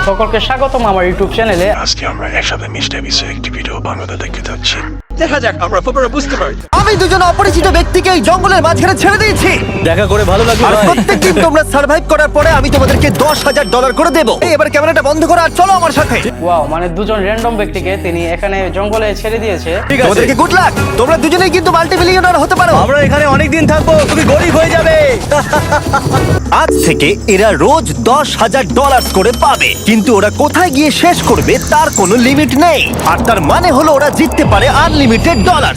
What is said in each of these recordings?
সকলকে স্বাগতম আমার ইউটিউব চ্যানেলে। আজকে আমরা একসাথে মিস্টার বিশ্বের একটি ভিডিও বাংলাতে দেখতে যাচ্ছি। দেখা যাক আমরা পুরো বুঝতে পারি। আমি দুজন অপরিচিত ব্যক্তিকে এই জঙ্গলের মাঝখানে ছেড়ে দিয়েছি। দেখা করে ভালো লাগলো আর ভাই। প্রত্যেকদিন তোমরা সার্ভাইভ করার পরে আমি তোমাদেরকে $10,000 করে দেবো। এই, এবার ক্যামেরাটা বন্ধ করো আর চলো আমার সাথে। ওয়াও, মানে দুজন র্যান্ডম ব্যক্তিকে তিনি এখানে জঙ্গলে ছেড়ে দিয়েছে। ঠিক আছে, তোমাদেরকে গুড লাক। তোমরা দুজনেই কিন্তু মাল্টিমিলিয়নার হতে পারো। আমরা এখানে অনেক দিন থাকবো, তুমি গরিব হয়ে যাবে। আজ থেকে এরা রোজ $10,000 করে পাবে, কিন্তু ওরা কোথায় গিয়ে শেষ করবে তার কোনো লিমিট নেই। আর তার মানে হলো ওরা জিততে পারে আনলিমিটেড ডলার।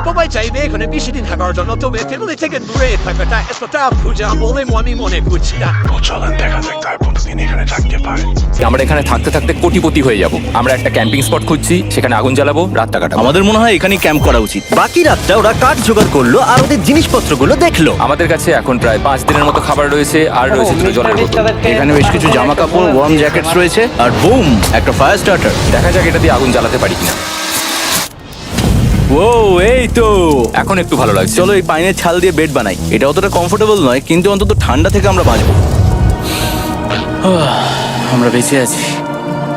সবাই চাইবে এখানে বেশি দিন থাকার জন্য, তবে ফ্যামিলি থেকে দূরে থাকাটা এতটা পূজা বলে আমি মনে করছি না। তো চলেন দেখা যাক তার কতদিন এখানে থাকতে পারে। আমরা এখানে থাকতে থাকতে কোটিপতি হয়ে যাব। আমরা একটা ক্যাম্পিং স্পট খুঁজছি, সেখানে আগুন জ্বালাবো, রাতটা কাটাবো। আমাদের মনে হয় এখানে ক্যাম্প করা উচিত। বাকি রাতটা ওরা কাঠ জোগাড় করলো আর ওদের জিনিসপত্রগুলো দেখলো। আমাদের কাছে এখন প্রায় 5 দিনের মতো খাবার রয়েছে, আর রয়েছে দুটো জলের বোতল। এখানে বেশ কিছু জামা কাপড়, ওয়ার্ম জ্যাকেটস রয়েছে, আর বুম, একটা ফায়ার স্টার্টার। দেখা যাক এটা দিয়ে আগুন জ্বালাতে পারি কিনা। ও, এই তো। এখন একটু ভালো লাগছে। চলো এই পাইনের ছাল দিয়ে বেড বানাই। এটা অতটা কমফোর্টেবল নয়, কিন্তু অন্তত ঠান্ডা থেকে আমরা বাঁচবো। আমরা বেঁচে আছি।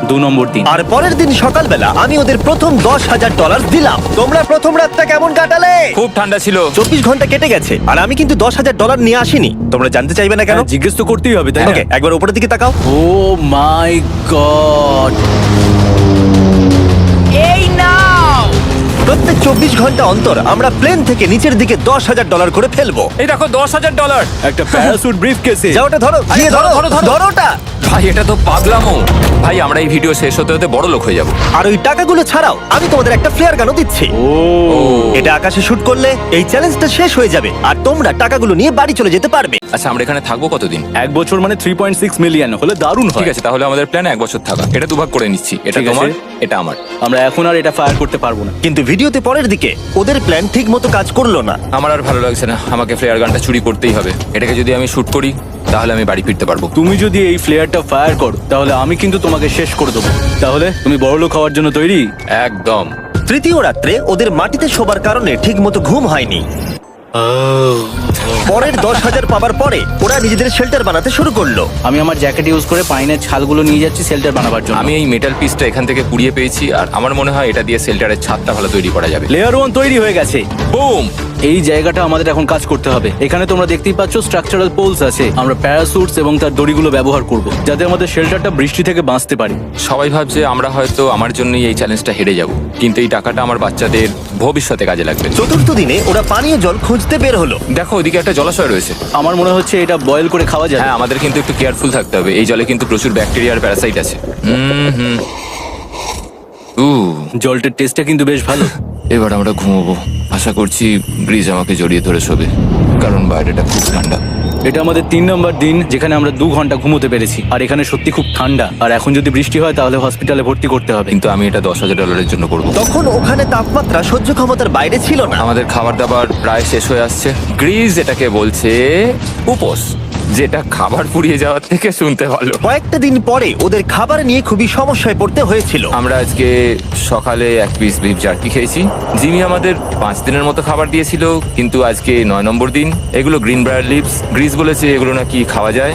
2 নম্বর দিন। আর পরের দিন সকালবেলা আমি ওদের প্রথম $10,000 দিলাম। তোমরা প্রথম রাতটা কেমন কাটালে? খুব ঠান্ডা ছিল। 24 ঘন্টা কেটে গেছে আর আমি কিন্তু $10,000 নিয়ে আসিনি। তোমরা জানতে চাইবে না কেন? হ্যাঁ, জিজ্ঞেস তো করতেই হবে, তাই না? ওকে, একবার উপরের দিকে তাকাও। ও মাই গড। প্রত্যেক 24 ঘন্টা অন্তর আমরা প্লেন থেকে নিচের দিকে $10,000 করে ফেলবো। এই দেখো $10,000। একটা প্যারাসুট ব্রিফকেসে। যা, ওটা ধরো, গিয়ে ধরো, ধরো ওটা। ভাই এটা তো পাগলামো। ভাই আমরা এই ভিডিও শেষ হতে হতে বড় লোক হয়ে যাব। আর ওই টাকাগুলো ছাড়াও আমি তোমাদের একটা ফ্লেয়ার গানও দিচ্ছি। ও, এটা আকাশে শুট করলে এই চ্যালেঞ্জটা শেষ হয়ে যাবে আর তোমরা টাকাগুলো নিয়ে বাড়ি চলে যেতে পারবে। আচ্ছা আমরা এখানে থাকবো কতদিন? 1 বছর মানে 3.6 মিলিয়ন হলে দারুণ হয়। ঠিক আছে, তাহলে আমাদের প্ল্যান 1 বছর থাকা। এটা দুভাগ করে নিচ্ছি, এটা ঠিক আছে। তোমার, এটা আমার। আমরা এখন আর এটা ফায়ার করতে পারবো না। কিন্তু ভিডিওতে পরের দিকে ওদের প্ল্যান ঠিক মতো কাজ করলো না। আমার আর ভালো লাগছে না, আমাকে ফ্লেয়ার গানটা চুরি করতেই হবে। এটাকে যদি আমি শুট করি তাহলে আমি বাড়ি ফিরতে পারবো। তুমি যদি এই ফ্লেয়ারটা ফায়ার করো তাহলে আমি কিন্তু তোমাকে শেষ করে দেবো। তাহলে তুমি বড়লোক হওয়ার জন্য তৈরি? একদম। তৃতীয় রাত্রে ওদের মাটিতে শোবার কারণে ঠিক মতো ঘুম হয়নি। পরের 10,000 পাবার পরে ওরা নিজেদের শেল্টার বানাতে শুরু করলো। আমি আমার জ্যাকেট ইউজ করে পাইনের ছালগুলো নিয়ে যাচ্ছি শেল্টার বানাবার জন্য। আমি এই মেটাল পিসটা এখান থেকে কুড়িয়ে পেয়েছি, আর আমার মনে হয় এটা দিয়ে শেল্টারের ছাদটা ভালো তৈরি করা যাবে। লেয়ার 1 তৈরি হয়ে গেছে। বুম! এই জায়গাটা আমাদের এখন কাজ করতে হবে। এখানে তোমরা দেখতেই পাচ্ছ স্ট্রাকচারাল পোলস আছে। আমরা প্যারাসুটস এবং তার দড়িগুলো ব্যবহার করব যাতে আমাদের শেল্টারটা বৃষ্টি থেকে বাঁচতে পারি। সবাই ভাবছে আমরা হয়তো আমার জন্যই এই চ্যালেঞ্জটা হেরে যাব, কিন্তু এই টাকাটা আমার বাচ্চাদের ভবিষ্যতে কাজে লাগবে। চতুর্থ দিনে ওরা পানীয় জল খুঁজতে বের হলো। দেখো ওইদিকে একটা জলাশয় রয়েছে। আমার মনে হচ্ছে এটা বয়েল করে খাওয়া যায়। হ্যাঁ, আমাদের কিন্তু একটু কেয়ারফুল থাকতে হবে। এই জলে কিন্তু প্রচুর ব্যাকটেরিয়া আর প্যারাসাইট আছে। হুম। জলটার টেস্টটা কিন্তু বেশ ভালো। এবার আমরা ঘুমোবো। আশা করছি ব্রিজ আমাকে জড়িয়ে ধরে শোবে, কারণ বাইরেটা খুব ঠান্ডা। এটা আমাদের 3 নম্বর দিন যেখানে আমরা 2 ঘন্টা ঘুমোতে পেরেছি। আর এখানে সত্যি খুব ঠান্ডা। আর এখন যদি বৃষ্টি হয় তাহলে হসপিটালে ভর্তি করতে হবে। কিন্তু আমি এটা $10,000 জন্য করবো। তখন ওখানে তাপমাত্রা সহ্য ক্ষমতার বাইরে ছিল না। আমাদের খাবার দাবার প্রায় শেষ হয়ে আসছে। গ্রিজ এটাকে বলছে উপোস, যেটা খাবার পুড়িয়ে যাওয়ার থেকে শুনতে ভালো। কয়েকটা দিন পরে ওদের খাবার নিয়ে খুবই সমস্যায় পড়তে হয়েছিল। আমরা আজকে সকালে 1 পিস বিফ জার্কি খেয়েছি। জিমি আমাদের 5 দিনের মতো খাবার দিয়েছিল, কিন্তু আজকে 9 নম্বর দিন। এগুলো গ্রিন ব্রায়ার লিভস। গ্রিজ বলেছে এগুলো নাকি খাওয়া যায়।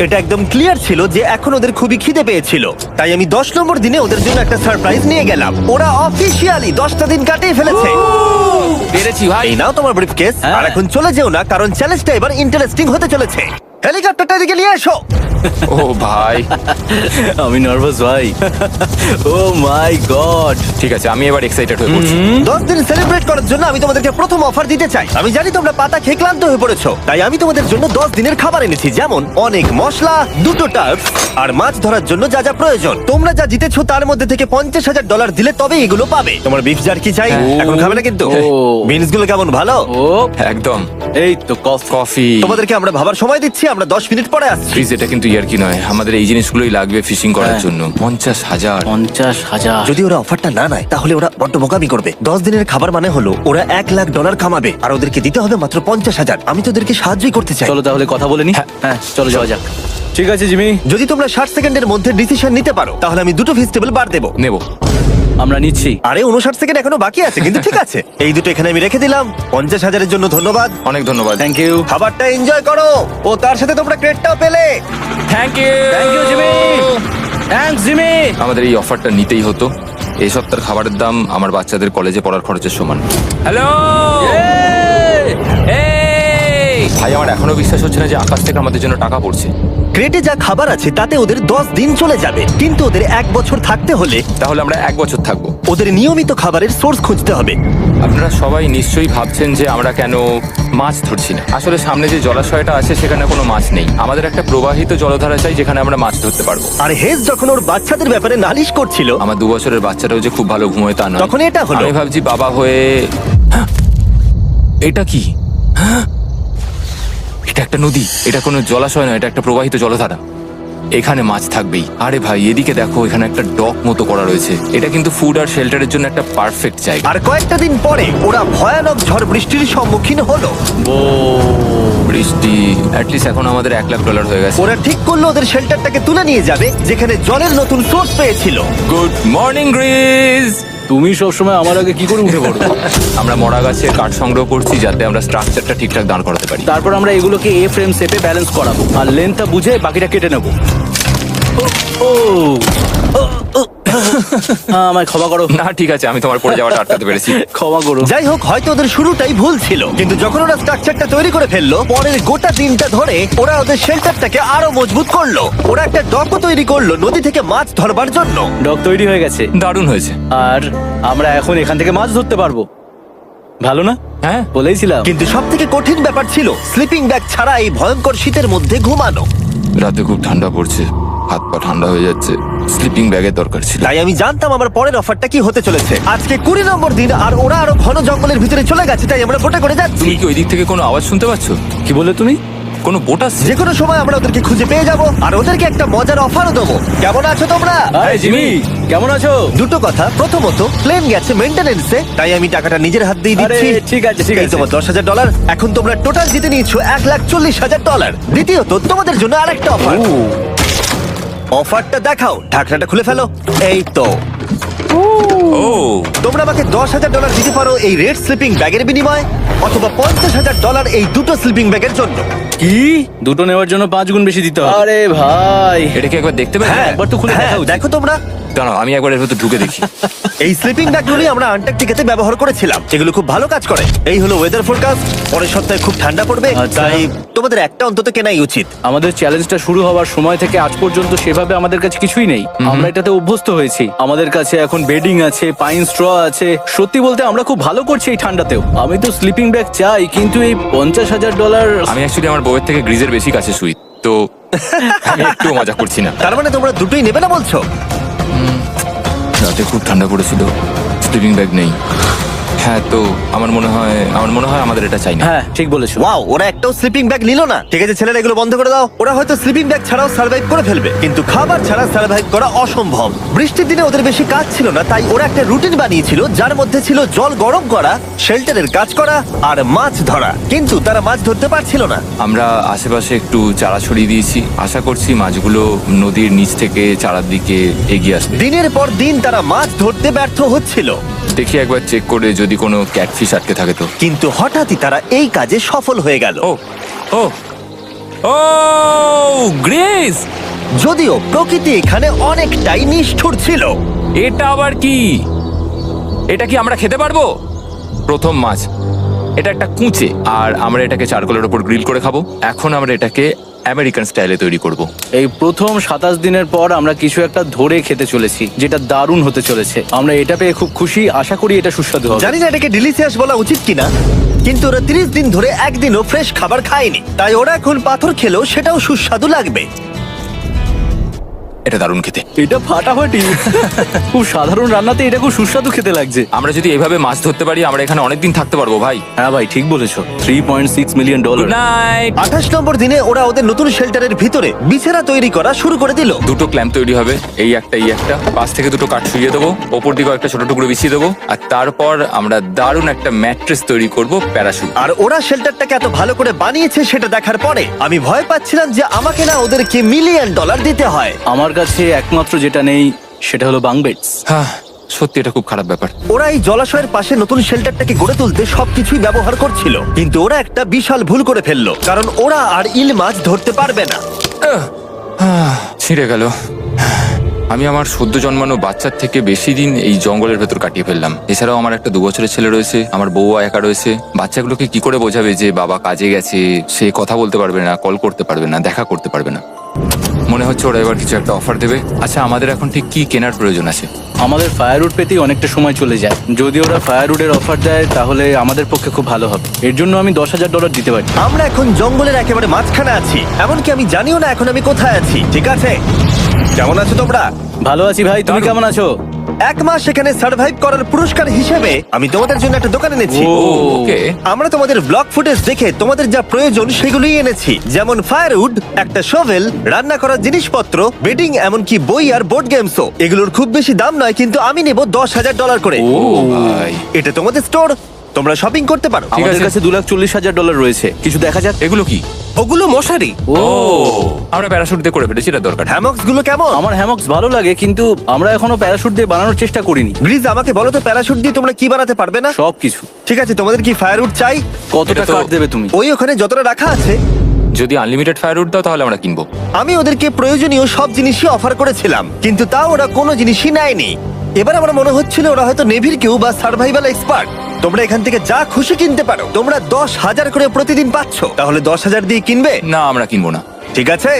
এটা একদম ক্লিয়ার ছিল যে এখন ওদের খুবই খিদে পেয়েছিল। তাই আমি 10 নম্বর দিনে ওদের জন্য একটা সারপ্রাইজ নিয়ে গেলাম। ওরা অফিসিয়ালি 10টা দিন কাটিয়ে ফেলেছে। পেরেছি ভাই। এই নাও তোমার ব্রিফকেস। হ্যাঁ। আর এখন চলে যেও না, কারণ চ্যালেঞ্জটা এবার ইন্টারেস্টিং হতে চলেছে। হেলিকপ্টারটা এদিকে নিয়ে এসো। ও ভাই, আমি নার্ভাস ভাই। ও মাই গড। ঠিক আছে, আমি এবার এক্সাইটেড হয়ে পড়ছি। 10 দিন সেলিব্রেট করার জন্য আমি তোমাদেরকে প্রথম অফার দিতে চাই। আমি জানি তোমরা পাতা খেয়ে ক্লান্ত হয়ে পড়েছো, তাই আমি তোমাদের জন্য 10 দিনের খাবার এনেছি, যেমন অনেক মশলা, 2টো টার্ফ আর মাছ ধরার জন্য যা যা প্রয়োজন। তোমরা যা জিতেছো তার মধ্যে থেকে $50,000 দিলে তবে এগুলো পাবে। তোমার বিফ জার্কি চাই? এখন খাবে না কিন্তু? ও। বিনস গুলো কেমন ভালো? ও একদম। এই তো কফি। কফি। তোমাদেরকে আমরা ভাবার সময় দিচ্ছি, আমরা 10 মিনিট পরে আসছি। ফ্রিজ, এটা কিন্তু ইয়ার কি নয়। আমাদের এই জিনিসগুলোই লাগবে ফিশিং করার হ্যাঁ। জন্য। 50,000। 50,000। যদি ওরা অফারটা না নেয় তাহলে ওরা বড্ড বোকামি করবে। 10 দিনের খাবার মানে হলো ওরা $1,00,000 কামাবে আর ওদেরকে দিতে হবে মাত্র 50,000। আমি তো ওদেরকে সাহায্যই করতে চাই। চলো তাহলে কথা বলে নি। হ্যাঁ, চলো যাওয়া যাক। ঠিক আছে জিমি। যদি তোমরা 60 সেকেন্ডের মধ্যে ডিসিশন নিতে পারো তাহলে আমি 2টো ভেজিটেবল বার দেবো। নেব। আমরা নিচ্ছি। আরে 59 সেকেন্ড এখনো বাকি আছে, কিন্তু ঠিক আছে। এই দুটো এখানে আমি রেখে দিলাম। 50,000-এর জন্য ধন্যবাদ। অনেক ধন্যবাদ। Thank you. খাবারটা এনজয় করো। ও তার সাথে তোমরা ক্রেটটাও পেলে। Thank you. Thank you Jimmy. Thanks Jimmy. আমাদের এই অফারটা নিতেই হতো। এই সপ্তাহের খাবারের দাম আমার বাচ্চাদের কলেজে পড়ার খরচের সমান। হ্যালো ভাই, আমার এখনো বিশ্বাস হচ্ছে না যে আকাশ থেকে আমাদের জন্য টাকা পড়ছে। ক্রেটে যা খাবার আছে তাতে ওদের 10 দিন চলে যাবে, কিন্তু ওদের 1 বছর থাকতে হলে তাহলে আমরা 1 বছর থাকবো। ওদের নিয়মিত খাবারের সোর্স খুঁজতে হবে। আপনারা সবাই নিশ্চয়ই ভাবছেন যে আমরা কেন মাছ ধরছি না। আসলে সামনে যে জলাশয়টা আছে সেখানে কোনো মাছ নেই। আমাদের একটা প্রবাহিত জলধারা চাই যেখানে আমরা মাছ ধরতে পারবো। আর হেজ যখন ওর বাচ্চাদের ব্যাপারে নালিশ করছিল, আমার 2 বছরের বাচ্চাটাও যে খুব ভালো ঘুমোয় তা নয়। তখন এটা হলো। আমি ভাবছি বাবা হয়ে এটা কি? এটা একটা নদী, এটা কোনো জলাশয় নয়, এটা একটা প্রবাহিত জলধারা। এখানে মাছ থাকবেই। আরে ভাই, এদিকে দেখো, এখানে একটা ডক মতো করা রয়েছে। এটা কিন্তু ফুড আর শেল্টারের জন্য একটা পারফেক্ট জায়গা। আর কয়েকটা দিন পরে ওরা ভয়ানক ঝড় বৃষ্টির সম্মুখীন হলো। বৃষ্টি অ্যাটলিস্ট এখন আমাদের $1,00,000 হয়ে গেছে। ওরা ঠিক করলো ওদের শেল্টারটাকে তুলে নিয়ে যাবে, যেখানে জলের নতুন সোর্স পেয়েছিল। Good morning Greece. তুমি সবসময় আমার আগে কি করে উঠে পড়ো? আমরা মরা গাছের কাঠ সংগ্রহ করছি যাতে আমরা স্ট্রাকচারটা ঠিকঠাক দাঁড় করাতে পারি। তারপর আমরা এগুলোকে এ ফ্রেম শেপে ব্যালেন্স করাবো আর লেন্থটা বুঝে বাকিটা কেটে নেবো। আমায় ক্ষমা করো। না ঠিক আছে, আমি তোমার পড়ে যাওয়াটা আটকাতে পেরেছি। ক্ষমা করো। যাই হোক, হয়তো ওদের শুরুটাই ভুল ছিল, কিন্তু যখন ওরা স্ট্রাকচারটা তৈরি করে ফেললো, পরের গোটা দিনটা ধরে ওরা ওদের শেল্টারটাকে আরো মজবুত করলো। ওরা একটা ডকও তৈরি করলো নদী থেকে মাছ ধরবার জন্য। ডক তৈরি হয়ে গেছে দারুণ হয়েছে। আর আমরা এখন এখান থেকে মাছ ধরতে পারবো। ভালো না? হ্যাঁ, বলেইছিলাম। কিন্তু সব থেকে কঠিন ব্যাপার ছিল স্লিপিং ব্যাগ ছাড়া এই ভয়ঙ্কর শীতের মধ্যে ঘুমানো। রাতে খুব ঠান্ডা পড়ছে, হাত পা ঠান্ডা হয়ে যাচ্ছে। স্লিপিং ব্যাগের দরকার ছিল। তাই আমি জানতাম আমার পরের অফারটা কি হতে চলেছে। আজকে 20 নম্বর দিন, আর ওরা আরো ঘন জঙ্গলের ভিতরে চলে গেছে, তাই আমরা বোটে করে যাচ্ছি। তুমি কি ওই দিক থেকে কোনো আওয়াজ শুনতে পাচ্ছ? কি বলে তুমি? কোনো বোট আসছে? যে কোনো সময় আমরা ওদেরকে খুঁজে পেয়ে যাব, আর ওদেরকে একটা মজার অফারও দেবো। কেমন আছো তোমরা? আরে জিমি, কেমন আছো? দুটো কথা। প্রথমত, প্লেন গেছে মেইনটেনেন্সে, তাই আমি টাকাটা নিজের হাত দিয়ে আরে দিচ্ছি। ঠিক আছে ঠিক এই আছে। তোমার $10,000। এখন তোমরা টোটাল জিতে নিয়েছো $1,40,000। দ্বিতীয়ত, তোমাদের জন্য আরেকটা অফার। অফারটা দেখাও, ঢাকনাটা খুলে ফেলো। এই তো। ও তোমরা আমাকে $10,000 দিতে পারো এই রেড স্লিপিং ব্যাগের বিনিময়ে, অথবা $50,000 এই দুটো স্লিপিং ব্যাগের জন্য। কি? দুটো নেওয়ার জন্য 5 গুণ বেশি দিতে হবে? আরে ভাই, এটা কি একবার দেখতে পারি? হ্যাঁ, একবার তো খুলে দেখা উচিত। দেখো তোমরা। দাঁড়াও, আমি একবার এর ভেতর ঢুকে দেখি। এই স্লিপিং ব্যাগগুলি আমরা আন্টার্কটিকাতে ব্যবহার করেছিলাম। এগুলো খুব ভালো কাজ করে। এই হলো ওয়েদার ফোরকাস্ট। পরের সপ্তাহে খুব ঠান্ডা পড়বে, আচ্ছা। তাই তোমাদের একটা অন্তত কেনাই উচিত। আমাদের চ্যালেঞ্জটা শুরু হওয়ার সময় থেকে আজ পর্যন্ত সেভাবে আমাদের কাছে কিছুই নেই। আমরা এটাতে অভ্যস্ত হয়েছি। আমাদের কাছে এখন বেডিং আছে, পাইন স্ট্র আছে। সত্যি বলতে আমরা খুব ভালো করছি এই ঠান্ডাতেও। আমি তো স্লিপিং ব্যাগ চাই, কিন্তু এই $50,000। আমি অ্যাকচুয়ালি আমার বউয়ের থেকে গ্রিজের বেশি কাছে শুই, তো আমি একটু মজা করছি না। তার মানে তোমরা দুটোই নেবে না বলছো? রাতে খুব ঠান্ডা পড়েছিল, স্লিপিং ব্যাগ নেই। হ্যাঁ, তো আমার মনে হয় আমাদের এটা চাই না। হ্যাঁ ঠিক বলেছো। ওয়াও, ওরা একটাও স্লিপিং ব্যাগ নিল না। ঠিক আছে ছেলেরা, এগুলো বন্ধ করে দাও। ওরা হয়তো স্লিপিং ব্যাগ ছাড়াও সার্ভাইভ করে ফেলবে, কিন্তু খাবার ছাড়া সার্ভাইভ করা অসম্ভব। বৃষ্টির দিনে ওদের বেশি কাজ ছিল না, তাই ওরা একটা রুটিন বানিয়েছিল যার মধ্যে ছিল জল গরম করা, শেল্টারের কাজ করা আর মাছ ধরা। কিন্তু তারা মাছ ধরতে পারছিল না। আমরা আশেপাশে একটু চারা ছড়িয়ে দিয়েছি, আশা করছি মাছগুলো নদীর নিচ থেকে চারার দিকে এগিয়ে আসবে। দিনের পর দিন তারা মাছ ধরতে ব্যর্থ হচ্ছিল, দেখি একবার চেক করে যদি কোনো ক্যাটফিশ আটকে থাকে তো। কিন্তু হঠাৎই তারা এই কাজে সফল হয়ে গেল। ও ও ও গ্রেস, যদিও প্রকৃতি এখানে অনেকটাই নিষ্ঠুর ছিল। এটা আবার কি? এটা কি আমরা খেতে পারবো? প্রথম মাছ। এটা একটা কুঁচে, আর আমরা এটাকে চারকোলের ওপর গ্রিল করে খাবো। এখন আমরা এটাকে আমেরিকান স্টাইলে তৈরি করব। এই প্রথম 27 দিনের পর আমরা কিছু একটা ধরে খেতে চলেছি, যেটা দারুণ হতে চলেছে। আমরা এটা পেয়ে খুব খুশি, আশা করি এটা সুস্বাদু হবে। জানি না এটাকে ডিলিশিয়াস বলা উচিত কিনা, কিন্তু ওরা 30 দিন ধরে একদিনও ফ্রেশ খাবার খায়নি, তাই ওরা এখন পাথর খেলেও সেটাও সুস্বাদু লাগবে। এটা দারুণ খেতে। এটা ফাটাফাটি। খুব সাধারণ রান্নাতে এটা খুব সুস্বাদু খেতে লাগছে। আমরা যদি এভাবে মাছ ধরতে পারি, আমরা এখানে অনেকদিন থাকতে পারবো ভাই। হ্যাঁ ভাই, ঠিক বলেছো। $3.6 মিলিয়ন। Good night. 28 নম্বর দিনে ওরা ওদের নতুন শেল্টারের ভিতরে বিছানা তৈরি করা শুরু করে দিল। দুটো ক্ল্যাম্প তৈরি হবে, এই একটা এই একটা। পাশ থেকে দুটো কাঠ শুইয়ে দেবো, ওপর দিকে একটা ছোট টুকরো বিছিয়ে দেবো, আর তারপর আমরা দারুণ একটা ম্যাট্রেস তৈরি করব, প্যারাশুট। আর ওরা শেল্টারটাকে এত ভালো করে বানিয়েছে সেটা দেখার পরে আমি ভয় পাচ্ছিলাম যে আমাকে না ওদেরকে $1,000,000 দিতে হয়। আমার কাছে একমাত্র যেটা নেই সেটা হলো বাং বেডস। সত্যি এটা খুব খারাপ ব্যাপার। ওরা এই জলাশয়ের পাশে নতুন শেল্টারটাকে গড়ে তুলতে সবকিছুই ব্যবহার করছিল, কিন্তু ওরা একটা বিশাল ভুল করে ফেললো, কারণ ওরা আর ইল মাছ ধরতে পারবে না। ছিঁড়ে গেল। আমি আমার সদ্য জন্মানো বাচ্চার থেকে বেশি দিন এই জঙ্গলের ভেতর কাটিয়ে ফেললাম। এছাড়াও আমার একটা 2 বছরের ছেলে রয়েছে, আমার বউ একা রয়েছে। বাচ্চাগুলোকে কি করে বোঝাবে যে বাবা কাজে গেছে, সে কথা বলতে পারবে না, কল করতে পারবে না, দেখা করতে পারবে না। মনে হচ্ছে ওরা এবার কিছু একটা অফার দেবে। আচ্ছা, আমাদের এখন ঠিক কি কেনার প্রয়োজন আছে? আমাদের ফায়ারউড পেতেই অনেকটা সময় চলে যায়। যদি ওরা ফায়ারউডের অফার দেয় তাহলে আমাদের পক্ষে খুব ভালো হবে। এর জন্য আমি $10,000 দিতে পারি। আমরা এখন জঙ্গলের একেবারে মাঝখানে আছি, এমনকি আমি জানিও না এখন আমি কোথায় আছি। ঠিক আছে, কেমন আছো তোমরা? ভালো আছি ভাই, তুমি কেমন আছো? 1 মাস এখানে সার্ভাইভ করার পুরস্কার হিসেবে আমি তোমাদের জন্য একটা দোকান এনেছি। ওকে। আমরা তোমাদের ব্লগ ফুটেজ দেখে তোমাদের যা প্রয়োজন সেগুলোই এনেছি, যেমন ফায়ারউড, একটা শোভেল, রান্না করার জিনিসপত্র, বেডিং, এমনকি বই আর বোর্ড গেমসও। এগুলোর খুব বেশি দাম নয়, কিন্তু আমি নেব $10,000 করে। ও ভাই, এটা তোমাদের স্টোর, তোমরা শপিং করতে পারো। ঠিক আমাদের আছে। কাছে $2,40,000 রয়েছে। কিছু দেখা যাক। এগুলো কি? ওগুলো মশারি। ও, আমরা প্যারাশুট দিয়ে করে ফেলেছি, এটা দরকার। হ্যামক্স গুলো কেমন? আমার হ্যামক্স ভালো লাগে, কিন্তু আমরা এখনো প্যারাশুট দিয়ে বানানোর চেষ্টা করিনি। গ্রিজ, আমাকে বলো তো প্যারাশুট দিয়ে তোমরা কি বানাতে পারবে না? সবকিছু। ঠিক আছে, তোমাদের কি ফায়ারউড চাই? কতটা এটা তো- কাট দেবে তুমি? ওই ওখানে যতটা রাখা আছে। যদি আনলিমিটেড ফায়ারউড দাও তাহলে আমরা কিনবো। আমি ওদেরকে প্রয়োজনীয় সব জিনিসই অফার করেছিলাম, কিন্তু তাও ওরা কোনো জিনিসই নেয়নি। এবার আমার মনে হচ্ছিল ওরা হয়তো নেভির কেউ বা সার্ভাইভাল এক্সপার্ট। তোমরা এখান থেকে যা খুশি কিনতে পারো। তোমরা 10,000 করে প্রতিদিন পাচ্ছ, তাহলে 10,000 দিয়ে কিনবে? না, আমরা কিনবো না। ঠিক আছে।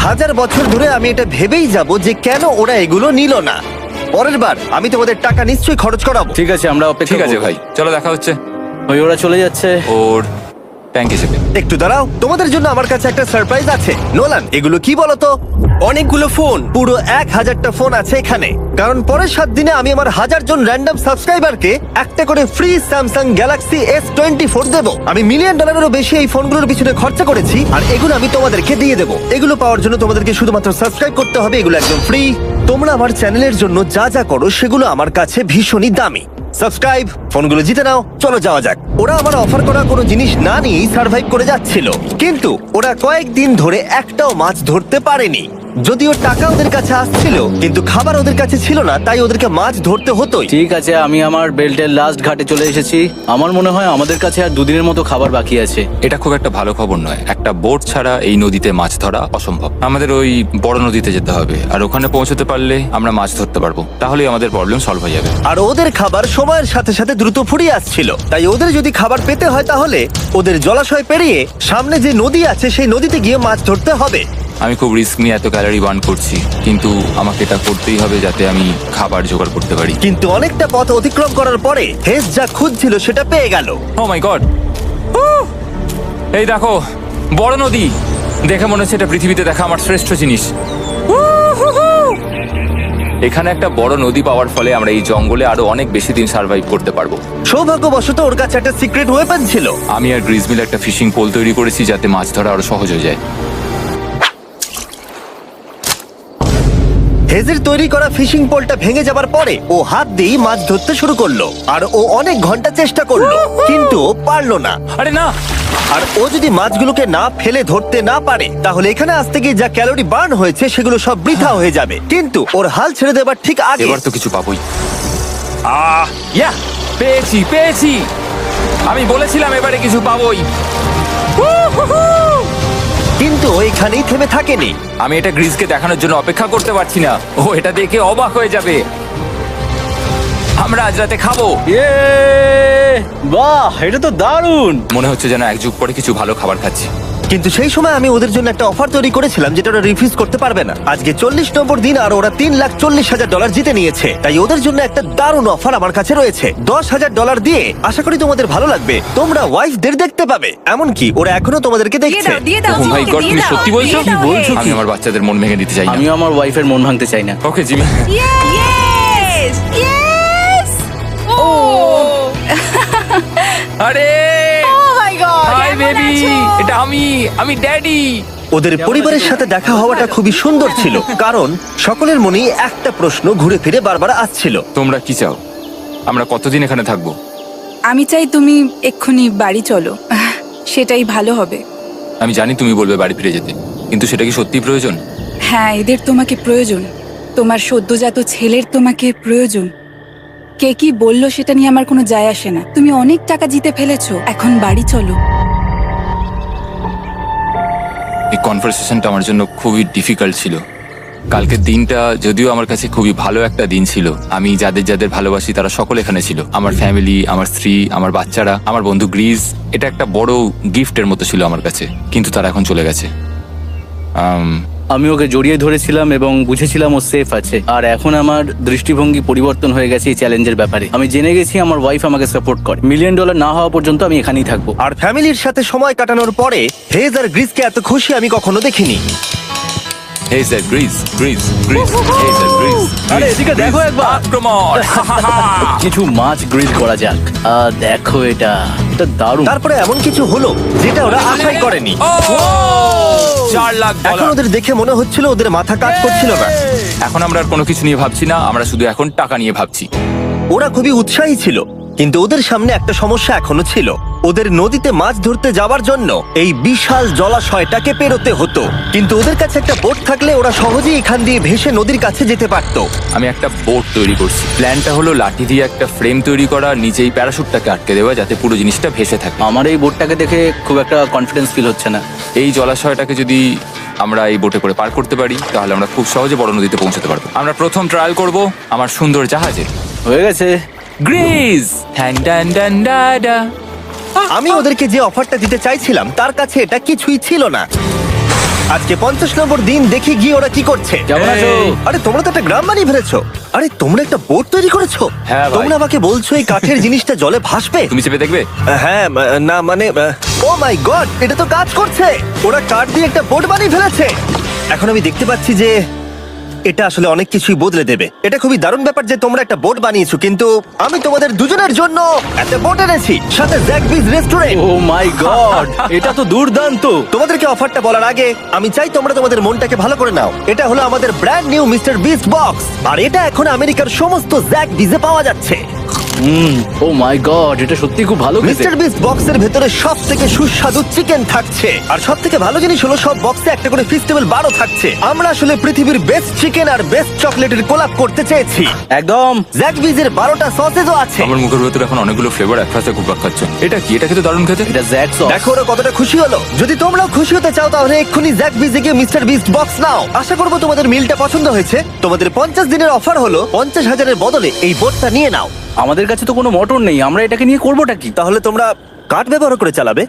1000 বছর ধরে আমি এটা ভেবেই যাব যে কেন ওরা এগুলো নিল না। পরের বার আমি তোমাদের টাকা নিশ্চয়ই খরচ করাবো। ঠিক আছে, আমরা অপেক্ষা ঠিক আছে করব। ভাই, চলো দেখা হচ্ছে। ওই ওরা চলে যাচ্ছে। ওর ট্যাঙ্ক হিসেবে। একটু দাঁড়াও, তোমাদের জন্য আমার কাছে একটা সারপ্রাইজ আছে। নোলান, এগুলো কি বলতো? অনেকগুলো ফোন, পুরো 1000টা ফোন আছে এখানে, কারণ পরের 7 দিনে আমি আমার 1000 জন র্যান্ডম সাবস্ক্রাইবারকে একটা করে ফ্রি স্যামসাং গ্যালাক্সি S24 দেবো। আমি $1 মিলিয়নেরও বেশি এই ফোনগুলোর পিছনে খরচা করেছি, আর এগুলো আমি তোমাদেরকে দিয়ে দেবো। এগুলো পাওয়ার জন্য তোমাদেরকে শুধুমাত্র সাবস্ক্রাইব করতে হবে, এগুলো একদম ফ্রি। তোমরা আমার চ্যানেলের জন্য যা যা করো সেগুলো আমার কাছে ভীষণই দামি। সাবস্ক্রাইব, ফোনগুলো জিতে নাও। চলো যাওয়া যাক। ওরা আমার অফার করা কোনো জিনিস না নিয়েই সার্ভাইভ করে যাচ্ছিল, কিন্তু ওরা কয়েকদিন ধরে একটাও মাছ ধরতে পারেনি। যদিও টাকা ওদের কাছে আসছিল, কিন্তু খাবার ওদের কাছে ছিল না, তাই ওদেরকে মাছ ধরতে হতোই। ঠিক আছে, আমি আমার বেল্টের লাস্ট ঘাটে চলে এসেছি। আমার মনে হয় আমাদের কাছে আর 2 দিনের মতো খাবার বাকি আছে। এটা খুব একটা ভালো খবর নয়। একটা বোট ছাড়া এই নদীতে মাছ ধরা অসম্ভব। আমাদের ওই বড় নদীতে যেতে হবে, আর ওখানে পৌঁছতে পারলে আমরা মাছ ধরতে পারবো। তাহলেই আমাদের প্রবলেম সলভ হয়ে যাবে। আর ওদের খাবার সময়ের সাথে সাথে দ্রুত ফুরিয়ে আসছিল, তাই ওদের যদি খাবার পেতে হয় তাহলে ওদের জলাশয় পেরিয়ে সামনে যে নদী আছে সেই নদীতে গিয়ে মাছ ধরতে হবে। আমি খুব রিস্ক নিয়ে এত ক্যালোরি বার্ন করছি, কিন্তু আমাকে এটা করতেই হবে যাতে আমি খাবার জোগাড় করতে পারি। কিন্তু অনেকটা পথ অতিক্রম করার পরে হেস যা খুঁজছিল সেটা পেয়ে গেল। ও মাই গড, এই দেখো বড় নদী। দেখে মনে হচ্ছে এটা পৃথিবীতে দেখা আমার শ্রেষ্ঠ জিনিস। এখানে একটা বড় নদী পাওয়ার ফলে আমরা এই জঙ্গলে আরো অনেক বেশি দিন সার্ভাইভ করতে পারবো। সৌভাগ্যবশত ওর কাছে একটা সিক্রেট ওয়েপন ছিল। আমি আর গ্রিজ মিলে একটা ফিশিং পোল তৈরি করেছি যাতে মাছ ধরা আরো সহজ হয়ে যায়। হেজের তৈরি করা ফিশিং পোলটা ভেঙে যাবার পরে ও হাত দিয়ে মাছ ধরতে শুরু করলো, আর ও অনেক ঘন্টা চেষ্টা করলো, কিন্তু ও পারলো না। আরে না, আর ও যদি মাছগুলোকে না ফেলে ধরতে না পারে তাহলে এখানে আসতে গিয়ে যা ক্যালোরি বার্ন হয়েছে সেগুলো সব বৃথা হয়ে যাবে। কিন্তু ওর হাল ছেড়ে দেবার ঠিক আগে এবার তো কিছু পাবোই। ইয়া, পেয়েছি পেয়েছি। আমি বলেছিলাম এবারে কিছু পাবোই। কিন্তু ও এখানেই থেমে থাকেনি। আমি এটা গ্রিজকে দেখানোর জন্য অপেক্ষা করতে পারছি না। ও এটা দেখে অবাক হয়ে যাবে। আমরা আজ রাতে খাবো। ইয়ে, বাহ, এটা তো দারুণ। মনে হচ্ছে যেন 1 যুগ পরে কিছু ভালো খাবার খাচ্ছি। কিন্তু সেই সময় আমি ওদের জন্য একটা অফার তৈরি করেছিলাম যেটা ওরা রিফিউজ করতে পারবে না। আজকে 40 নম্বর দিন আর ওরা $3,40,000 জিতে নিয়েছে, তাই ওদের জন্য একটা দারুণ অফার আমার কাছে রয়েছে। $10,000 দিয়ে আশা করি তোমাদের ভালো লাগবে। তোমরা ওয়াইফদের দেখতে পাবে, এমনকি ওরা এখনো তোমাদেরকে দেখছে। ও মাই গড, তুমি সত্যি বলছো? কি বলছো? আমি আমার বাচ্চাদের মন ভেঙে দিতে চাই না। আমি আমার ওয়াইফের মন ভাঙতে চাই না। Okay Jimmy. Yes! Yes! Oh! আরে Oh my God! হাই কেমন বেবি, আছো? এটা আমি ড্যাডি। ওদের পরিবারের সাথে দেখা হওয়াটা খুবই সুন্দর ছিল, কারণ সকলের মনেই একটা প্রশ্ন ঘুরে ফিরে বারবার আসছিল। তোমরা কি চাও? আমরা কতদিন এখানে থাকবো? আমি চাই তুমি এক্ষুনি বাড়ি চলো, সেটাই ভালো হবে। আমি জানি তুমি বলবে বাড়ি ফিরে যেতে, কিন্তু সেটা কি সত্যি প্রয়োজন? হ্যাঁ, এদের তোমাকে প্রয়োজন। তোমার সদ্যজাত ছেলের তোমাকে প্রয়োজন। কে কি বললো সেটা নিয়ে আমার কোনো যায় আসে না। তুমি অনেক টাকা জিতে ফেলেছো, এখন বাড়ি চলো। এই কনভারসেশনটা আমার জন্য খুবই ডিফিকাল্ট ছিল। কালকের দিনটা যদিও আমার কাছে খুবই ভালো একটা দিন ছিল। আমি যাদের যাদের ভালোবাসি তারা সকলে এখানে ছিল, আমার ফ্যামিলি, আমার স্ত্রী, আমার বাচ্চারা, আমার বন্ধু গ্রিস। এটা একটা বড় গিফটের মতো ছিল আমার কাছে, কিন্তু তারা এখন চলে গেছে। আমি ওকে জড়িয়ে ধরেছিলাম এবং বুঝেছিলাম ও সেফ আছে। আর এখন আমার দৃষ্টিভঙ্গি পরিবর্তন হয়ে গেছে এই চ্যালেঞ্জের ব্যাপারে। আমি জেনে গেছি আমার ওয়াইফ আমাকে সাপোর্ট করে। $1 মিলিয়ন না হওয়া পর্যন্ত আমি এখানেই থাকবো। আর ফ্যামিলির সাথে সময় কাটানোর পরে হেজ আর গ্রিসকে এত খুশি আমি কখনো দেখিনি। Hey sir, Greece, Greece, Greece. Hey sir, Greece. আরে এদিকে দেখো একবার। আক্রমণ! কিছু মাছ গ্রিল করা যাক। দেখো এটা দারুণ। তারপরে এমন কিছু হলো যেটা ওরা আশাই করেনি। Oh! $4 লাখ। এখন ওদের দেখে মনে হচ্ছিল ওদের মাথা কাজ করছিল না। এখন আমরা আর কোনো কিছু নিয়ে ভাবছি না, আমরা শুধু এখন টাকা নিয়ে ভাবছি। ওরা খুবই উৎসাহী ছিল, কিন্তু ওদের সামনে একটা সমস্যা এখনো ছিল। ওদের নদীতে মাছ ধরতে যাওয়ার জন্য এই বিশাল জলাশয়টাকে পেরোতে হতো, কিন্তু ওদের কাছে একটা বোট থাকলে ওরা সহজেই এখান দিয়ে ভেসে নদীর কাছে যেতে পারতো। আমি একটা বোট তৈরি করছি। প্ল্যানটা হলো লাঠি দিয়ে একটা ফ্রেম তৈরি করা, নিচেই প্যারাশুটটাকে আটকে দেওয়া, যাতে পুরো জিনিসটা ভেসে থাকে। আমার এই বোটটাকে দেখে খুব একটা কনফিডেন্স ফিল হচ্ছে না। এই জলাশয়টাকে যদি আমরা এই বোটে করে পার করতে পারি তাহলে আমরা খুব সহজে বড় নদীতে পৌঁছতে পারবো। আমরা প্রথম ট্রায়াল করব আমার সুন্দর জাহাজে। হয়ে গেছে। গ্রিস! আমি ওদেরকে যে অফারটা দিতে চাইছিলাম তার কাছে এটা কিছুই ছিল না। আজকে 50 নম্বর দিন, দেখি গিয়ে ওরা কি করছে। কেমন আছো? আরে তোমরা তো একটা গ্রাম বানিয়ে ফেলেছো। আরে তোমরা একটা বোট তৈরি করেছো? হ্যাঁ ভাই। তোমরা আমাকে বলছো এই কাঠের জিনিসটা জলে ভাসবে? তুমি চেপে দেখবে? হ্যাঁ, না মানে ও মাই গড, এটা তো কাজ করছে। ওরা কাঠ দিয়ে একটা বোট বানিয়ে ফেলেছে। এখন আমি দেখতে পাচ্ছি যে এটা আসলে অনেক কিছুই বদলে দেবে। এটা খুবই দারুণ ব্যাপার যে তোমরা একটা বোট বানিয়েছো, কিন্তু আমি তোমাদের দুজনের জন্য একটা বোট এনেছি, সাথে জ্যাকবিজ রেস্টুরেন্ট। ও মাই গড, এটা তো দুর্দান্ত। তোমাদেরকে অফারটা বলার আগে আমি চাই তোমরা তোমাদের মনটাকে ভালো করে নাও। এটা হলো আমাদের brand new Mister Beast box, আর এটা এখন আমেরিকার সমস্ত জ্যাকবিজে পাওয়া যাচ্ছে। ও মাই গড, এটা সত্যি খুব ভালো খেতে। মিস্টার বিস্ট বক্সের ভেতরে সব থেকে সুস্বাদু চিকেন থাকছে, আর সব থেকে ভালো জিনিস হলো সব বক্সে একটা করে ফেস্টিভ্যাল বারও থাকছে। আমরা আসলে পৃথিবীর বেস্ট চিকেন আর বেস্ট চকলেটের কোলাপ করতে চেয়েছি। একদম। জ্যাকবিজের 12টা সসেজও আছে। আমার মুখের ভেতরে এখন অনেকগুলো ফ্লেভার একসাথে ঘুরপাক খাচ্ছে। এটা কি? এটা খেতে দারুণ খেতে। এটা জ্যাক সস। দেখো ওরা কতটা খুশি হলো। যদি তোমরাও খুশি হতে চাও তাহলে এক্ষুনি জ্যাকবিজে গিয়ে মিস্টার বিস্ট বক্স নাও। আশা করবো তোমাদের মিলটা পছন্দ হয়েছে। তোমাদের 50 দিনের অফার হলো 50,000-এর বদলে এই বোটটা নিয়ে নাও। আমাদের কাছে তো কোনো মোটর নেই, আমরা এটাকে নিয়ে করবোটা কি? তাহলে তোমরা কাঠ ব্যবহার করে চালাবে?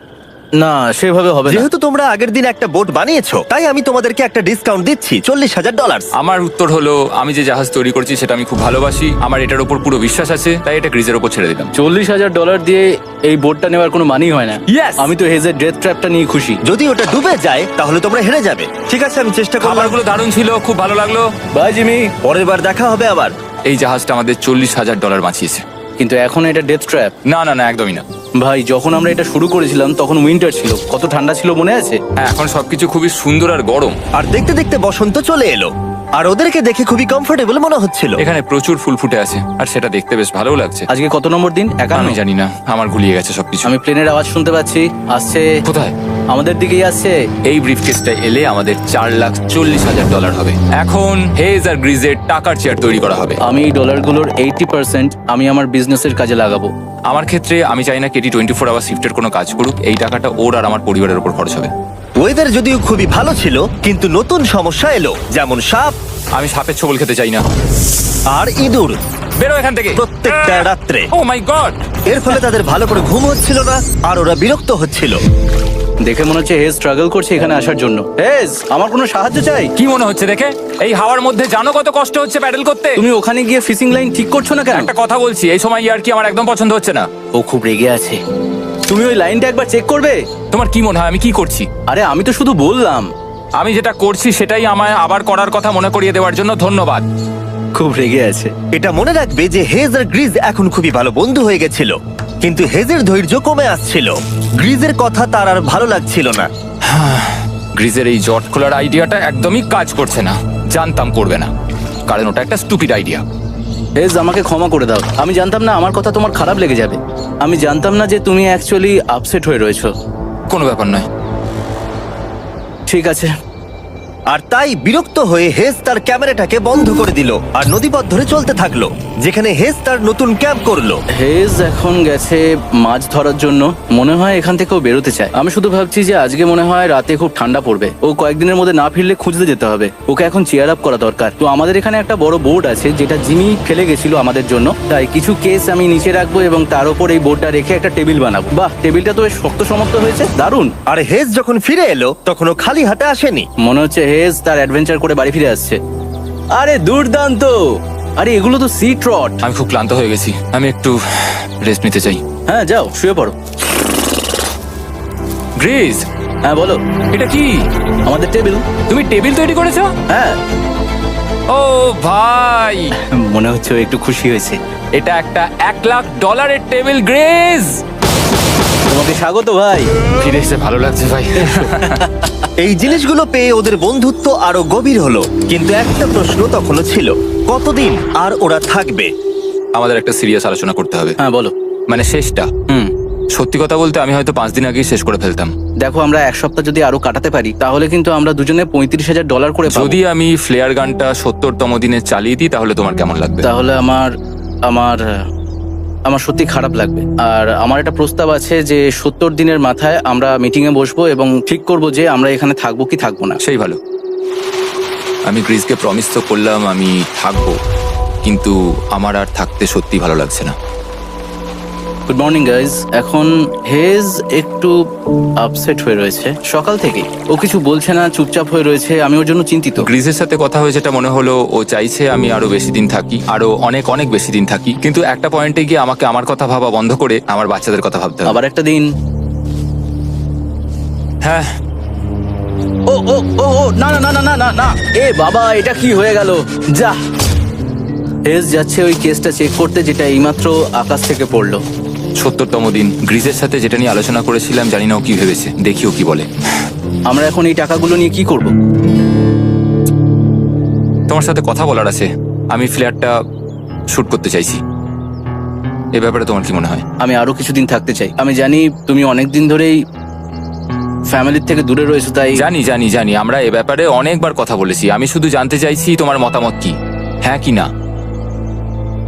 না, সেভাবে হবে না। যেহেতু তোমরা আগের দিন একটা বোট বানিয়েছো, তাই আমি তোমাদেরকে একটা ডিসকাউন্ট দিচ্ছি, $40,000। আমার উত্তর হলো আমি যে জাহাজ তৈরি করছি সেটা আমি খুব ভালোবাসি, আমার এটার উপর পুরো বিশ্বাস আছে, তাই এটা গ্রিজের উপর ছেড়ে দিলাম। $40,000 দিয়ে এই বোটটা নেওয়ার কোনো মানেই হয় না। Yes! আমি তো হেজের ডেথ ট্র্যাপটা নিয়ে খুশি। যদি ওটা ডুবে যায় তাহলে তোমরা হেরে যাবে। ঠিক আছে, আমি চেষ্টা করলাম। খাবারগুলো দারুণ ছিল, খুব ভালো লাগলো। Bye Jimmy. পরের বার দেখা হবে আবার। এই জাহাজটা আমাদের $40,000 বাঁচিয়েছে। কিন্তু এখন এটা ডেথ ট্র্যাপ। না না না, একদমই না ভাই, যখন আমরা এটা শুরু করেছিলাম তখন উইন্টার ছিল, কত ঠান্ডা ছিল মনে আছে? হ্যাঁ, এখন সবকিছু খুবই সুন্দর আর গরম। আর দেখতে দেখতে বসন্ত চলে এলো, আর ওদেরকে দেখে খুবই কমফোর্টেবল মনে হচ্ছিল। এখানে প্রচুর ফুল ফুটে আছে আর সেটা দেখতে বেশ ভালো লাগছে। আজকে কত নম্বর দিন? 51। আমি জানি না, আমার গুলিয়ে গেছে সবকিছু। আমি প্লেনের আওয়াজ শুনতে পাচ্ছি, আসছে। কোথায়? আমাদের দিকেই আসছে। এই ব্রিফকেসটা এলে আমাদের $4,40,000 হবে। এখন হেজ আর গ্রিজের টাকার চেয়ার তৈরি করা হবে। আমি এই ডলারগুলোর 80% আমি আমার বিজনেসের কাজে লাগাবো। আমার ক্ষেত্রে আমি চাই না কেটি 24 আওয়ার শিফটের কোনো কাজ করুক। এই টাকাটা ওর আর আমার পরিবারের উপর খরচ হবে। ওয়েদার যদিও খুবই ভালো ছিল, কিন্তু নতুন সমস্যা এলো, যেমন সাপ আমি সাপের ছোবল খেতে চাই না। আর ইঁদুর বেরো এখান থেকে প্রত্যেকটা রাত্রে। ও মাই গড! এর ফলে তাদের ভালো করে ঘুম হচ্ছিল না, আর ওরা বিরক্ত হচ্ছিল। দেখে মনে হচ্ছে হেজ স্ট্রাগল করছে এখানে আসার জন্য। হেজ, আমার কোনো সাহায্য চাই? কি মনে হচ্ছে দেখে? এই হাওয়ার মধ্যে জানো কত কষ্ট হচ্ছে প্যাডেল করতে? তুমি ওখানে গিয়ে ফিশিং লাইন ঠিক করছো না কেন? একটা কথা বলছি, এই সময় ইয়ার কি আমার একদম পছন্দ হচ্ছে না। ও খুব রেগে আছে। তুমি ওই লাইনটা একবার চেক করবে? তোমার কি মনে হয় আমি কি করছি? আরে আমি তো শুধু বললাম। আমি যেটা করছি সেটাই আমায় আবার করার কথা মনে করিয়ে দেওয়ার জন্য ধন্যবাদ। খুব রেগে আছে। এটা মনে রাখবে যে হেজ আর গ্রিজ এখন খুবই ভালো বন্ধু হয়ে গেছিল, কিন্তু হেজের ধৈর্য কমে আসছিল। গ্রিজের কথা তার আর ভালো লাগছিল না। গ্রিজের এই জট খোলার আইডিয়াটা একদমই কাজ করছে না। জানতাম করবে না, কারণ ওটা একটা স্টুপিড আইডিয়া। হেজ, আমাকে ক্ষমা করে দাও। আমি জানতাম না আমার কথা তোমার খারাপ লেগে যাবে। আমি জানতাম না যে তুমি অ্যাকচুয়ালি আপসেট হয়ে রয়েছো। কোনো ব্যাপার নয়। ঠিক আছে, আর তাই বিরক্ত হয়ে হেজ তার ক্যামেরাটাকে বন্ধ করে দিল আর নদীপথ ধরে চলতে থাকলো, যেখানে হেজ তার নতুন ক্যাম্প করলো। হেজ এখন গেছে মাছ ধরার জন্য। মনে হয় এখান থেকেও বেরোতে চায়। আমি শুধু ভাবছি যে আজকে মনে হয় রাতে খুব ঠান্ডা পড়বে। ও কয়েকদিনের মধ্যে না ফিরলে খুঁজতে যেতে হবে। ওকে এখন চিয়ার আপ করা দরকার। তো আমাদের এখানে একটা বড় বোর্ড আছে যেটা জিমি ফেলে গেছিল আমাদের জন্য। তাই কিছু কেস আমি নিচে রাখবো এবং তার উপর এই বোর্ডটা রেখে একটা টেবিল বানাবো। বাহ, টেবিলটা তো বেশ শক্ত সমর্থ হয়েছে, দারুণ। আর হেজ যখন ফিরে এলো তখন ও খালি হাতে আসেনি। মনে হচ্ছে হেজ তার অ্যাডভেঞ্চার করে বাড়ি ফিরে আসছে। আরে দুর্দান্ত! আরে এগুলো তো সি ট্রট। আমি খুব ক্লান্ত হয়ে গেছি, আমি একটু রেস্ট নিতে চাই। হ্যাঁ, যাও শুয়ে পড়ো। গ্রিস, হ্যাঁ বলো। এটা কি? আমাদের টেবিল। তুমি টেবিল তৈরি করেছো? হ্যাঁ, ও ভাই, মনে হচ্ছে ও একটু খুশি হয়েছে। এটা একটা $1,00,000 টেবিল। গ্রিস, তোমাকে স্বাগত ভাই। ফিরে এসে ভালো লাগছে ভাই। এই জিনিসগুলো পেয়ে ওদের বন্ধুত্ব আরো গভীর হলো, কিন্তু একটা প্রশ্ন তখনও ছিল, কতদিন আর ওরা থাকবে? আমাদের একটা সিরিয়াস আলোচনা করতে হবে, হ্যাঁ বলো। মানে শেষটা। সত্যি কথা বলতে আমি হয়তো 5 দিন আগেই শেষ করে ফেলতাম। দেখো, আমরা এক সপ্তাহ যদি আরো কাটাতে পারি তাহলে কিন্তু আমরা দুজনে $35,000 করে পাবো। যদি আমি ফ্লেয়ার গানটা 70তম দিনে চালিয়ে দিই তাহলে তোমার কেমন লাগবে? তাহলে আমার সত্যি খারাপ লাগবে। আর আমার একটা প্রস্তাব আছে যে 70 দিনের মাথায় আমরা মিটিং এ বসবো এবং ঠিক করব যে আমরা এখানে থাকবো কি থাকবো না। সেই ভালো। আমি গ্রিসকে প্রমিস তো করলাম আমি থাকবো, কিন্তু আমার আর থাকতে সত্যি ভালো লাগছে না। Good morning guys. এখন হেজ একটু আপসেট হয়ে রয়েছে সকাল থেকেই। ও কিছু বলছে না, চুপচাপ হয়ে রয়েছে। আমি ওর জন্য চিন্তিত। গ্রিসের সাথে কথা হয়ে যেটা মনে হলো, ও চাইছে আমি আরো বেশি দিন থাকি, আরো অনেক অনেক বেশি দিন থাকি। কিন্তু একটা পয়েন্টে গিয়ে আমাকে আমার কথা ভাবা বন্ধ করে আমার বাচ্চাদের কথা ভাবতে হবে। আবার একটা দিন। হ্যাঁ, ও ও ও ও না না না না না না না, এ বাবা, এটা কি হয়ে গেল? যা, হেজ যাচ্ছে ওই কেসটা চেক করতে যেটা এইমাত্র আকাশ থেকে পড়লো। 70তম দিন। গ্রিসের সাথে যেটা নিয়ে আলোচনা করেছিলাম, জানি না ও কি ভেবেছে, দেখি ও কি বলে। আমরা এখন এই টাকাগুলো নিয়ে কি করব? তোমার সাথে কথা বলার আছে। আমি ফ্ল্যাটটা শুট করতে চাইছি। এ ব্যাপারে তোমার কি মনে হয়? আমি আরো কিছুদিন থাকতে চাই। আমি জানি তুমি অনেক দিন ধরেই ফ্যামিলির থেকে দূরে রয়েছো, তাই জানি জানি জানি, আমরা এ ব্যাপারে অনেকবার কথা বলেছি। আমি শুধু জানতে চাইছি তোমার মতামত কি, হ্যাঁ কি না।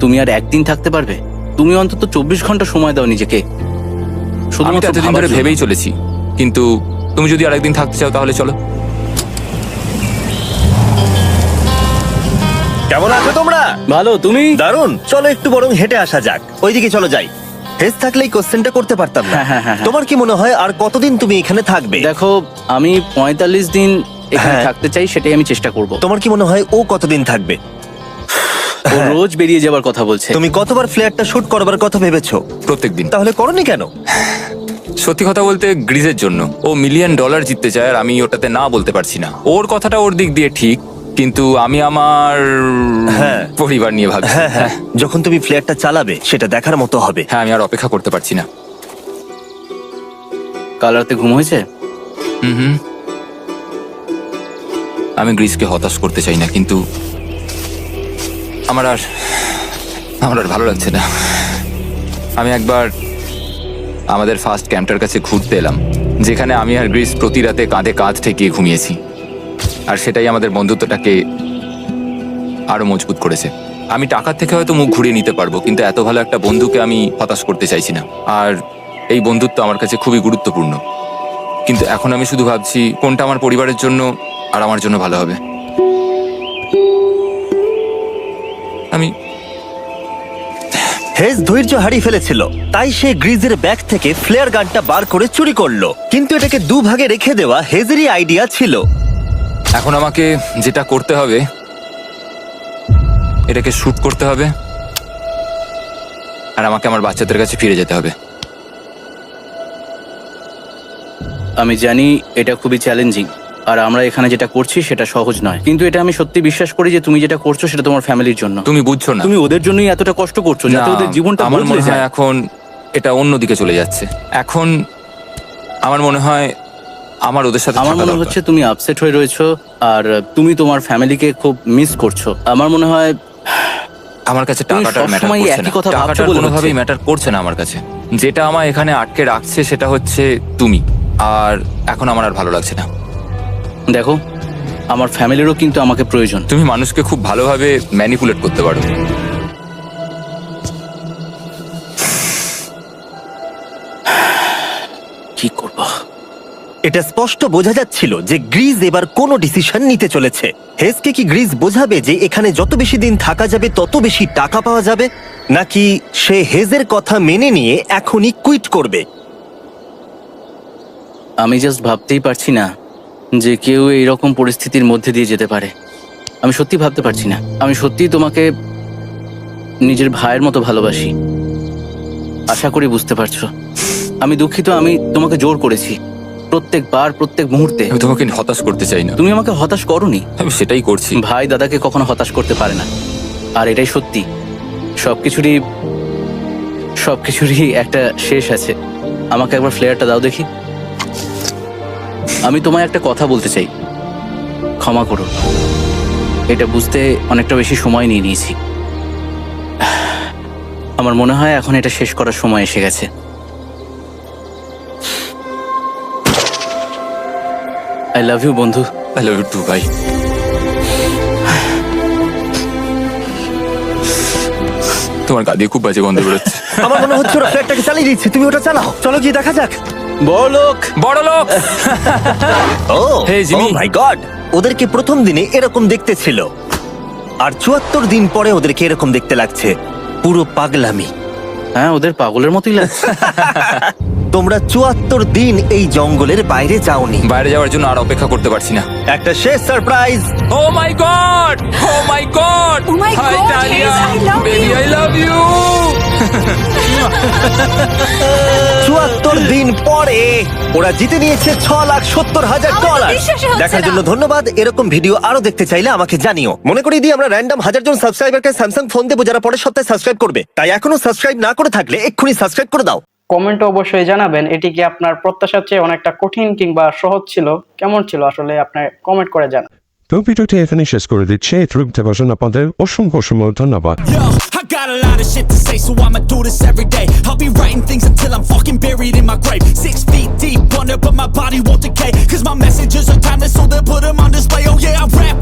তুমি আর একদিন থাকতে পারবে? তুমি অন্তত 24 ঘন্টা সময় দাও নিজেকে। আমি তো শুধুমাত্র এতদিন ভাবার ধরে জন্য। ভেবেই চলেছি, কিন্তু তুমি যদি আরেকদিন থাকতে চাও তাহলে চলো। কেমন আছো তোমরা? ভালো, তুমি? দারুণ। চলো একটু বরং হেঁটে আসা যাক, ওইদিকে চলো যাই। হেজ থাকলে এই কোশ্চেনটা করতে পারতাম না। হ্যাঁ। তোমার কি মনে হয় আর কতদিন তুমি এখানে থাকবে? দেখো, আমি 45 দিন এখানে হ্যাঁ। থাকতে চাই, সেটাই আমি চেষ্টা করব। তোমার কি মনে হয় ও কতদিন থাকবে? ও রোজ বেরিয়ে যাবার কথা বলছে। তুমি কতবার ফ্ল্যাটটা শুট করবার কথা ভেবেছো? প্রত্যেকদিন। তাহলে করনি কেন? সত্যি কথা বলতে গ্রিজের জন্য। ও $1 মিলিয়ন জিততে চায় আর আমি ওটাতে না বলতে পারছি না। ওর কথাটা ওর দিক দিয়ে ঠিক, কিন্তু আমি আমার হ্যাঁ। পরিবার নিয়ে ভাবছি। হ্যাঁ, যখন তুমি ফ্ল্যাটটা চালাবে সেটা দেখার মতো হবে। হ্যাঁ, আমি আর অপেক্ষা করতে পারছি না। কাল রাতে ঘুম হয়েছে? হুম। আমি গ্রিসকে হতাশ করতে চাই না, কিন্তু আমার আর ভালো লাগছে না। আমি একবার আমাদের ফার্স্ট ক্যাম্পটার কাছে ঘুরতে এলাম, যেখানে আমি আর গ্রিস প্রতি রাতে কাঁধে কাঁধ ঠেকিয়ে ঘুমিয়েছি, আর সেটাই আমাদের বন্ধুত্বটাকে আরো মজবুত করেছে। আমি টাকার থেকে হয়তো মুখ ঘুরিয়ে নিতে পারবো, কিন্তু এত ভালো একটা বন্ধুকে আমি হতাশ করতে চাইছি না। আর এই বন্ধুত্ব আমার কাছে খুবই গুরুত্বপূর্ণ। কিন্তু এখন আমি শুধু ভাবছি কোনটা আমার পরিবারের জন্য আর আমার জন্য ভালো হবে। আমি হেজ ধৈর্য হারিয়ে ফেলেছিল, তাই সে গ্রিজের ব্যাগ থেকে ফ্লেয়ার গানটা বার করে চুরি করলো। কিন্তু এটাকে দুভাগে রেখে দেওয়া হেজেরই আইডিয়া ছিল। এখন আমাকে যেটা করতে হবে, এটাকে শুট করতে হবে, আর আমাকে আমার বাচ্চাদের কাছে ফিরে যেতে হবে। আমি জানি এটা খুবই চ্যালেঞ্জিং, আর আমরা এখানে যেটা করছি সেটা সহজ নয়, কিন্তু এটা আমি সত্যি বিশ্বাস করি যে তুমি যেটা করছো সেটা তোমার ফ্যামিলির জন্য। তুমি বুঝছো না, তুমি ওদের জন্যই এতটা কষ্ট করছো যাতে না, ওদের জীবনটা আমার বদলে মনে হয় যায়। এখন এটা অন্যদিকে চলে যাচ্ছে। এখন আমার মনে হয় আমার ওদের সাথে আমার থাকা মনে দরকার। হচ্ছে তুমি আপসেট হয়ে রয়েছো, আর তুমি তোমার ফ্যামিলিকে খুব মিস করছো। আমার মনে হয় আমার কাছে তুমি টাকাটা ম্যাটার সবসময় করছে একই না। কথা ভাবছো টাকাটা বলে কোনোভাবেই হচ্ছে। ম্যাটার করছে না আমার কাছে। যেটা আমায় এখানে আটকে রাখছে সেটা হচ্ছে তুমি, আর এখন আমার আর ভালো লাগছে না। দেখো, আমার ফ্যামিলিরও কিন্তু আমাকে প্রয়োজন। তুমি মানুষকে খুব ভালোভাবে ম্যানিপুলেট করতে পারো। কি করব? এটা স্পষ্ট বোঝা যাচ্ছিল যে গ্রিজ এবার কোনো ডিসিশন নিতে চলেছে। হেজকে কি গ্রিজ বোঝাবে যে এখানে যত বেশি দিন থাকা যাবে তত বেশি টাকা পাওয়া যাবে, নাকি সে হেজের কথা মেনে নিয়ে এখনই কুইট করবে? আমি জাস্ট ভাবতেই পারছি না যে কেউ এইরকম পরিস্থিতির মধ্যে দিয়ে যেতে পারে। আমি সত্যি ভাবতে পারছি না। আমি সত্যিই তোমাকে নিজের ভাইয়ের মতো ভালোবাসি। আশা করি বুঝতে পারছো। আমি দুঃখিত, আমি তোমাকে জোর করেছি প্রত্যেকবার, প্রত্যেক মুহূর্তে। আমি তোমাকে হতাশ করতে চাই না। তুমি আমাকে হতাশ করোনি। আমি সেটাই করছি। ভাই দাদাকে কখনো হতাশ করতে পারে না, আর এটাই সত্যি। সবকিছুরই একটা শেষ আছে। আমাকে একবার ফ্লেয়ারটা দাও দেখি। আমি তোমায় একটা কথা বলতে চাই, ক্ষমা করো। এটা বুঝতে অনেকটা বেশি সময় নিয়ে নিয়েছি। আমার মনে হয় এখন এটা শেষ করার সময় এসে গেছে। আই লাভ ইউ বন্ধু। আই লাভ ইউ টু ভাই। তোমার গা দিয়ে খুব বাজে গন্ধ বেরোচ্ছে। আমার মনে হচ্ছে ওরা ফ্ল্যাটটাকে চালিয়ে দিচ্ছে। তুমি ওটা চালাও, চলো গিয়ে দেখা যাক। বড়লোক। ও Hey, Jimmy. মাই গড, ওদেরকে প্রথম দিনে এরকম দেখতে ছিল, আর ৭৪ দিন পরে ওদেরকে এরকম দেখতে লাগছে। পুরো পাগলামি। হ্যাঁ, ওদের পাগলের মতোই লাগছে। তোমরা ৭৪ দিন এই জঙ্গলের বাইরে যাওনি। বাইরে যাওয়ার জন্য আর অপেক্ষা করতে পারছি না। একটা শেষ surprise. Oh my God, oh my God, Oh my hi God, Dalia, Hayes, I love baby you. I love you. ৭৪ দিন পরে ওরা জিতে নিয়েছে $৬,৭০,০০০। বিশ্বাসই হচ্ছে দেখার না। জন্য ধন্যবাদ। এরকম ভিডিও আরো দেখতে চাইলে আমাকে জানিও। মনে করিয়ে দিই, আমরা র্যান্ডম 1000 জন সাবস্ক্রাইবারকে স্যামসাং ফোন দেবো যারা পরের সপ্তাহে সাবস্ক্রাইব করবে। তাই এখনো সাবস্ক্রাইব না করে থাকলে এক্ষুনি সাবস্ক্রাইব করে দাও। কমেন্টে অবশ্যই জানাবেন এটি কি আপনার প্রত্যাশার চেয়ে অনেকটা কঠিন কিংবা সহজ ছিল, কেমন ছিল আসলে আপনার কমেন্ট করে জানান। তো ভিডিওটি এখানে শেষ করে দিচ্ছি। এই ট্রিপটা বসুন, আপনাদের অসংখ্য ধন্যবাদ। Yo, I got a lot of shit to say, so I'ma do this every day. I'll be writing things until I'm fucking buried in my grave. 6 feet deep under, but my body won't decay. Cause my messages are timeless, so they'll put them on display. Oh yeah, I rap